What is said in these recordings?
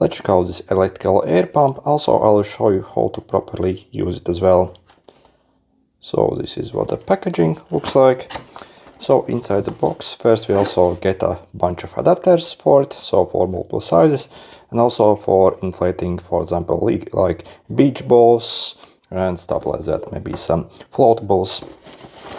Let's check out this electrical air pump. Also, I'll show you how to properly use it as well. So this is what the packaging looks like. So inside the box, first we also get a bunch of adapters for it, so for multiple sizes, and also for inflating, for example, like beach balls and stuff like that, maybe some floatables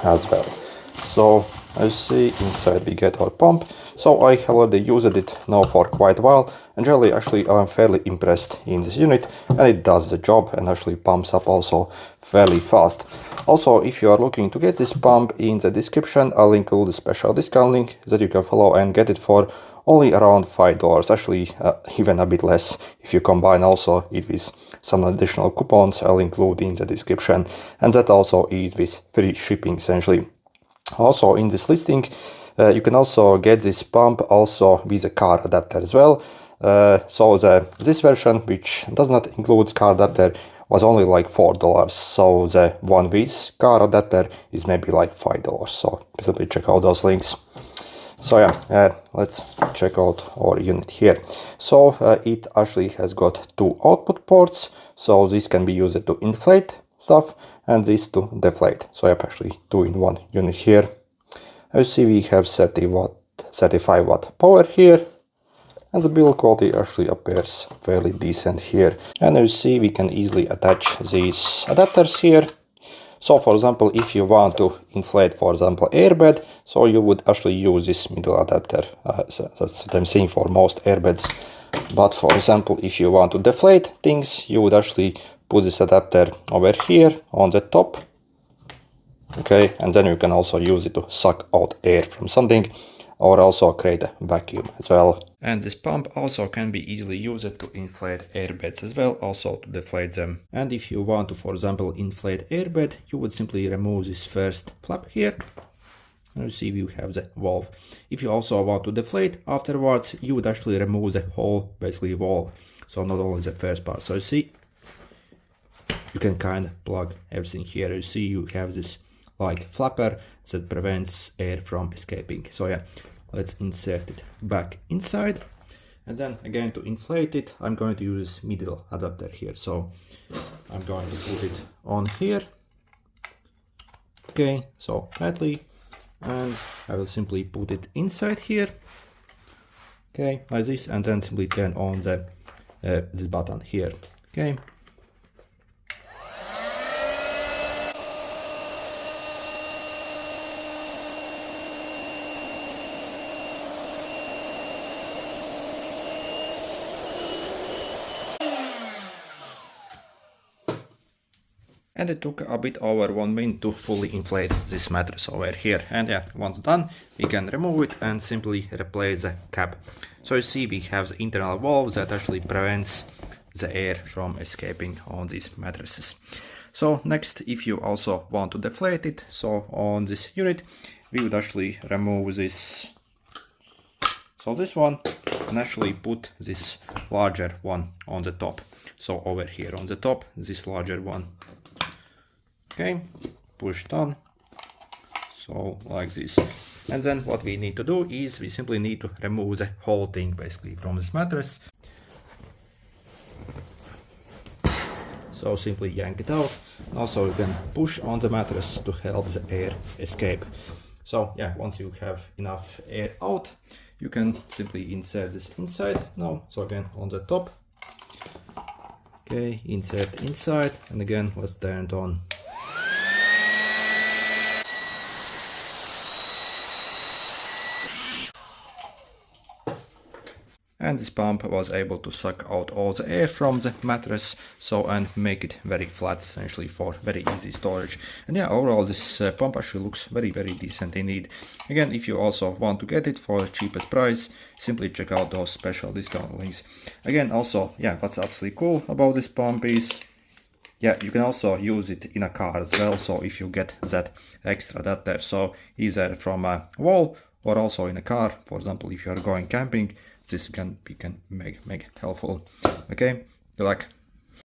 as well. So as you see, inside we get our pump. So I already used it now for quite a while, and really actually I'm fairly impressed in this unit, and it does the job and actually pumps up also fairly fast. Also, if you are looking to get this pump, in the description I'll include a special discount link that you can follow and get it for only around $5, actually even a bit less if you combine also it with some additional coupons I'll include in the description, and that also is with free shipping essentially. Also in this listing you can also get this pump also with a car adapter as well. So this version, which does not include car adapter, was only like $4. So the one with car adapter is maybe like $5. So simply check out those links. So yeah, let's check out our unit here. So it actually has got two output ports. So this can be used to inflate stuff and this to deflate. So yep, actually two in one unit here. As you see, we have 35 watt power here, and the build quality actually appears fairly decent here. And as you see, we can easily attach these adapters here. So for example, if you want to inflate, for example, airbed, so you would actually use this middle adapter. So that's what I'm saying for most airbeds. But for example, if you want to deflate things, you would actually put this adapter over here on the top. Okay, and then you can also use it to suck out air from something, or also create a vacuum as well. And this pump also can be easily used to inflate airbeds as well, also to deflate them. And if you want to, for example, inflate airbed, you would simply remove this first flap here. And you see we have the valve. If you also want to deflate afterwards, you would actually remove the whole basically valve. So not only the first part. So you see, you can kind of plug everything here. You see you have this like flapper that prevents air from escaping. So yeah, let's insert it back inside, and then again to inflate it I'm going to use middle adapter here. So I'm going to put it on here, okay, so tightly, and I will simply put it inside here, okay, like this, and then simply turn on the this button here, okay. And it took a bit over 1 minute to fully inflate this mattress over here. And yeah, once done, we can remove it and simply replace the cap. So you see we have the internal valve that actually prevents the air from escaping on these mattresses. So next, if you also want to deflate it, so on this unit, we would actually remove this, so this one, and actually put this larger one on the top. So over here on the top, this larger one. Okay, push down, so like this. And then what we need to do is we simply need to remove the whole thing basically from this mattress. So simply yank it out. Also you can push on the mattress to help the air escape. So yeah, once you have enough air out, you can simply insert this inside now. So again on the top, okay, insert inside, and again let's turn it on. And this pump was able to suck out all the air from the mattress, so, and make it very flat essentially for very easy storage. And yeah, overall this pump actually looks very decent indeed. Again, if you also want to get it for the cheapest price, simply check out those special discount links. Again, also, yeah, what's absolutely cool about this pump is, yeah, you can also use it in a car as well. So if you get that extra adapter, so either from a wall or also in a car, for example, if you are going camping, this can make helpful. Okay, good luck.